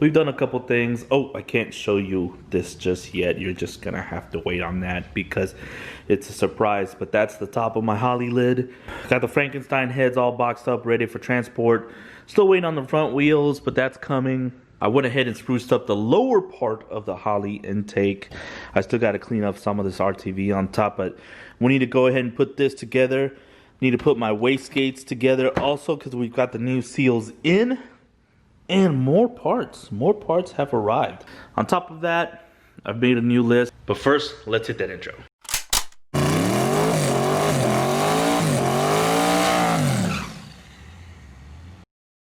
we've done a couple things. Oh, I can't show you this just yet. You're just gonna have to wait on that because it's a surprise. But that's the top of my Holly lid. Got the Frankenstein heads all boxed up, ready for transport. Still waiting on the front wheels, but that's coming. I went ahead and spruced up the lower part of the Holly intake. I still got to clean up some of this RTV on top, but we need to go ahead and put this together. Need to put my wastegates together also because we've got the new seals in. And more parts have arrived. On top of that, I've made a new list. But first, let's hit that intro.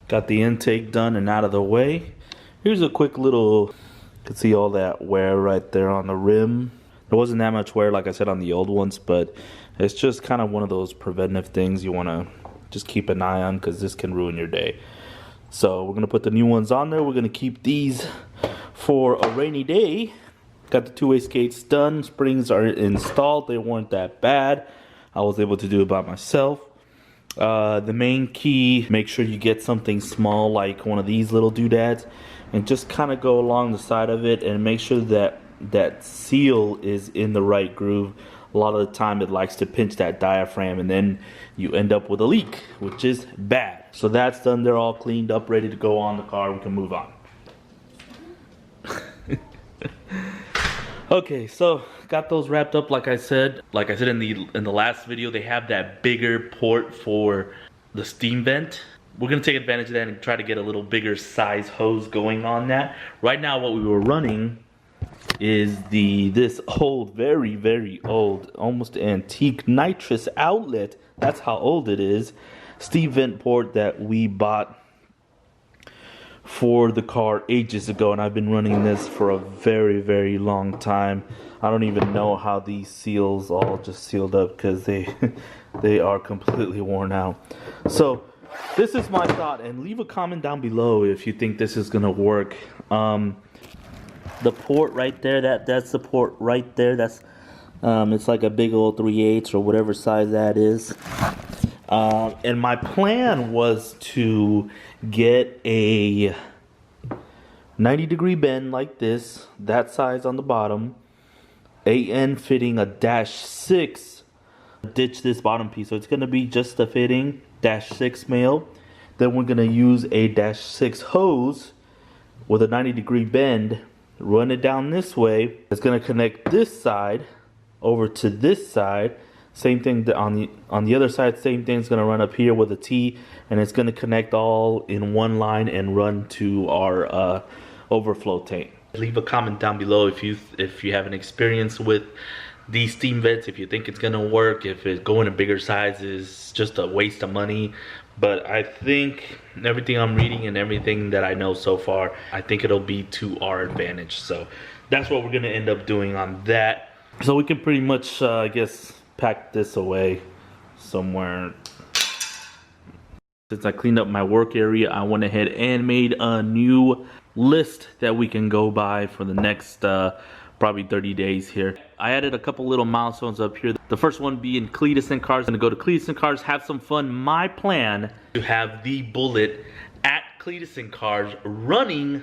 Got the intake done and out of the way. Here's a quick little, you can see all that wear right there on the rim. There wasn't that much wear, like I said, on the old ones, but it's just kind of one of those preventive things you want to just keep an eye on because this can ruin your day. So we're going to put the new ones on there. We're going to keep these for a rainy day. Got the two-way skates done. Springs are installed. They weren't that bad. I was able to do it by myself. The main key, make sure you get something small like one of these little doodads and just kind of go along the side of it and make sure that that seal is in the right groove. A lot of the time it likes to pinch that diaphragm and then you end up with a leak, which is bad. So that's done. They're all cleaned up, ready to go on the car. We can move on. Okay, so got those wrapped up like I said in the last video, they have that bigger port for the steam vent. We're gonna take advantage of that and try to get a little bigger size hose going on that. Right now what we were running is this old, very old, almost antique nitrous outlet. That's how old it is. Steam vent port that we bought for the car ages ago, and I've been running this for a very long time. I don't even know how these seals all just sealed up because they are completely worn out. So this is my thought, and leave a comment down below if you think this is gonna work. The port right there, that's the port right there. That's it's like a big old 3/8 or whatever size that is. And my plan was to get a 90-degree bend like this, that size on the bottom, AN fitting a -6, ditch this bottom piece. So it's going to be just the fitting, -6 male. Then we're going to use a -6 hose with a 90-degree bend, run it down this way. It's going to connect this side over to this side. Same thing on the other side, same thing is going to run up here with a T, and it's going to connect all in one line and run to our overflow tank. Leave a comment down below if you have an experience with these steam vents, if you think it's going to work, if it going to bigger size is just a waste of money. But I think everything I'm reading and everything that I know so far, I think it'll be to our advantage. So that's what we're going to end up doing on that. So we can pretty much, I guess, pack this away somewhere. Since I cleaned up my work area, I went ahead and made a new list that we can go by for the next probably 30 days here. I added a couple little milestones up here. The first one being Cleetus and Cars. I'm gonna go to Cleetus and Cars, have some fun. My plan to have the Bullet at Cleetus and Cars running,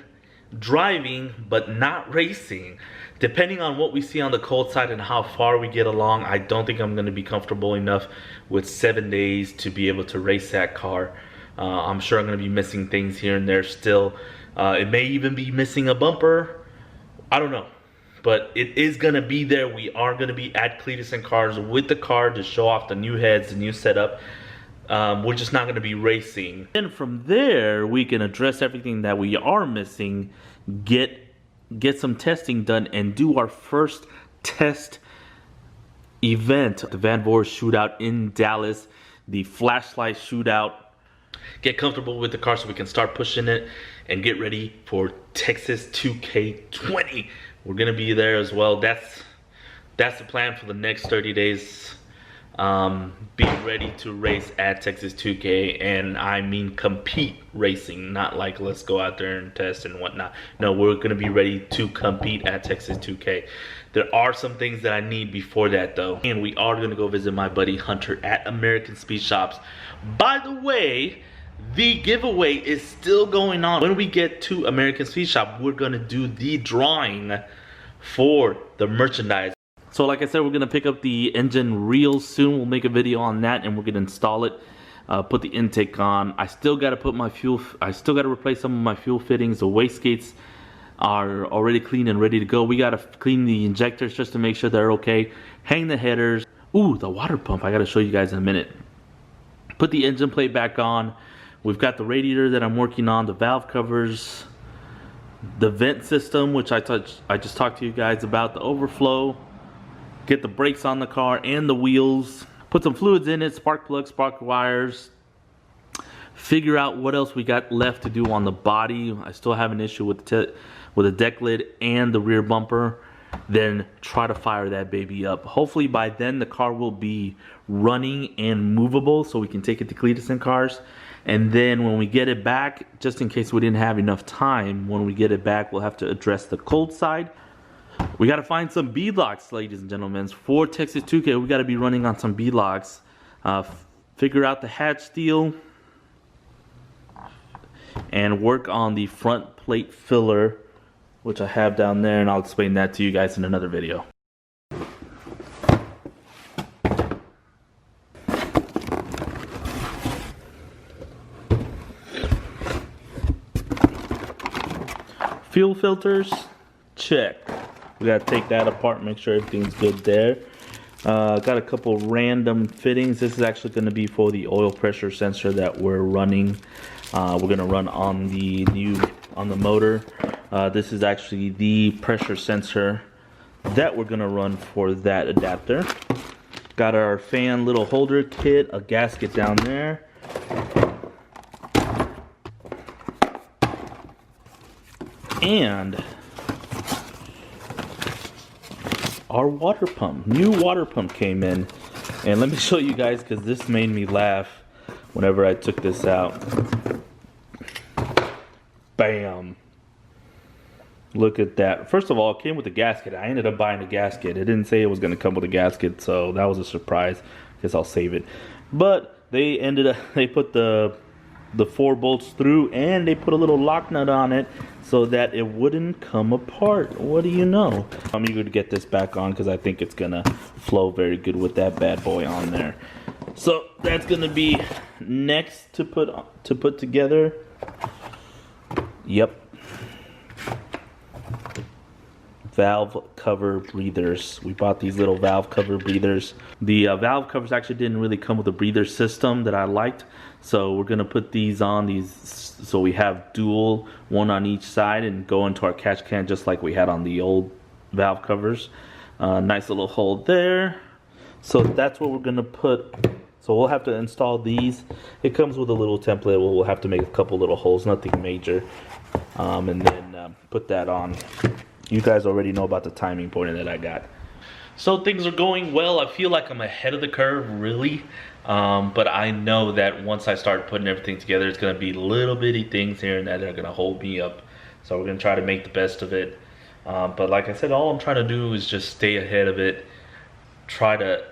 driving, but not racing. Depending on what we see on the cold side and how far we get along, I don't think I'm going to be comfortable enough with 7 days to be able to race that car. I'm sure I'm going to be missing things here and there still. It may even be missing a bumper. I don't know. But it is going to be there. We are going to be at Cleetus and Cars with the car to show off the new heads, the new setup. We're just not going to be racing. And from there, we can address everything that we are missing, get some testing done, and do our first test event, the Van Voort shootout in Dallas, the flashlight shootout. Get comfortable with the car so we can start pushing it and get ready for Texas 2K20. We're gonna be there as well. That's the plan for the next 30 days. Be ready to race at Texas 2K, and I mean compete racing, not like let's go out there and test and whatnot. No, we're gonna be ready to compete at Texas 2K. There are some things that I need before that though, and we are gonna go visit my buddy Hunter at American Speed Shops. By the way, the giveaway is still going on. When we get to American Speed Shop, we're gonna do the drawing for the merchandise. So like I said, we're gonna pick up the engine real soon. We'll make a video on that and we're gonna install it, put the intake on. I still gotta put my fuel, I still gotta replace some of my fuel fittings. The wastegates are already clean and ready to go. We gotta clean the injectors just to make sure they're okay. Hang the headers. Ooh, the water pump, I gotta show you guys in a minute. Put the engine plate back on. We've got the radiator that I'm working on, the valve covers, the vent system, which I just talked to you guys about, the overflow. Get the brakes on the car and the wheels. Put some fluids in it, spark plugs, spark wires. Figure out what else we got left to do on the body. I still have an issue with the deck lid and the rear bumper. Then try to fire that baby up. Hopefully by then the car will be running and movable so we can take it to Cletus and Cars. And then when we get it back, just in case we didn't have enough time, when we get it back, we'll have to address the cold side. We got to find some beadlocks, ladies and gentlemen. For Texas 2K, we got to be running on some beadlocks. Figure out the hatch steel and work on the front plate filler, which I have down there, and I'll explain that to you guys in another video. Fuel filters, check. We gotta take that apart, make sure everything's good there. Got a couple random fittings. This is actually gonna be for the oil pressure sensor that we're running. We're gonna run on the motor. This is actually the pressure sensor that we're gonna run for that adapter. Got our fan little holder kit, a gasket down there. And our water pump, new water pump came in. And let me show you guys, because this made me laugh whenever I took this out. Bam. Look at that. First of all, it came with a gasket. I ended up buying a gasket. It didn't say it was going to come with a gasket, so that was a surprise. Guess I'll save it. But they put the 4 bolts through, and they put a little lock nut on it so that it wouldn't come apart. What do you know? I'm eager to get this back on because I think it's gonna flow very good with that bad boy on there. So that's gonna be next to put together. Yep. Valve cover breathers. We bought these little valve cover breathers. The valve covers actually didn't really come with a breather system that I liked, so we're gonna put these on so we have dual, one on each side, and go into our catch can just like we had on the old valve covers. Nice little hole there. So that's what we're gonna put. So we'll have to install these. It comes with a little template. We'll have to make a couple little holes, nothing major, and then put that on. You guys already know about the timing pointer that I got. So things are going well. I feel like I'm ahead of the curve, really. But I know that once I start putting everything together, it's gonna be little bitty things here and there that are gonna hold me up. So we're gonna try to make the best of it. But like I said, all I'm trying to do is just stay ahead of it. Try to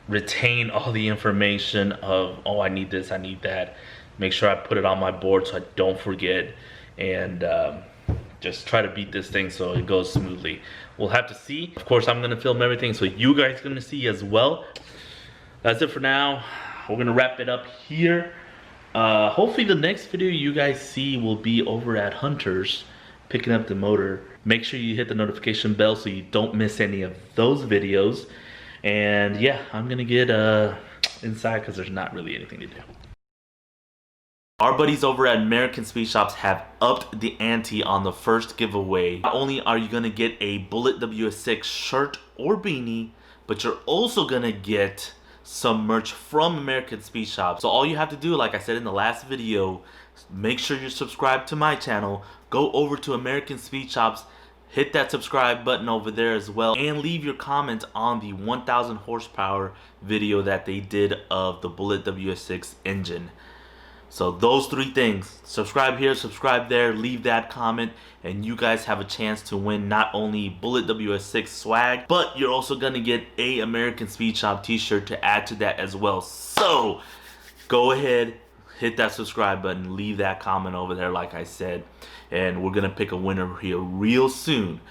retain all the information of, oh, I need this, I need that. Make sure I put it on my board so I don't forget. And just try to beat this thing so it goes smoothly. We'll have to see. Of course, I'm gonna film everything so you guys are gonna see as well. That's it for now. We're gonna wrap it up here. Hopefully the next video you guys see will be over at Hunter's, picking up the motor. Make sure you hit the notification bell so you don't miss any of those videos. And yeah, I'm gonna get inside because there's not really anything to do. Our buddies over at American Speed Shops have upped the ante on the first giveaway. Not only are you gonna get a Bullet WS6 shirt or beanie, but you're also gonna get some merch from American Speed Shops. So all you have to do, like I said in the last video, make sure you're subscribed to my channel, go over to American Speed Shops, hit that subscribe button over there as well, and leave your comment on the 1000 horsepower video that they did of the Bullet WS6 engine. So those 3 things, subscribe here, subscribe there, leave that comment, and you guys have a chance to win not only Bullet WS6 swag, but you're also gonna get a American Speed Shop t-shirt to add to that as well. So go ahead, hit that subscribe button, leave that comment over there like I said, and we're gonna pick a winner here real soon.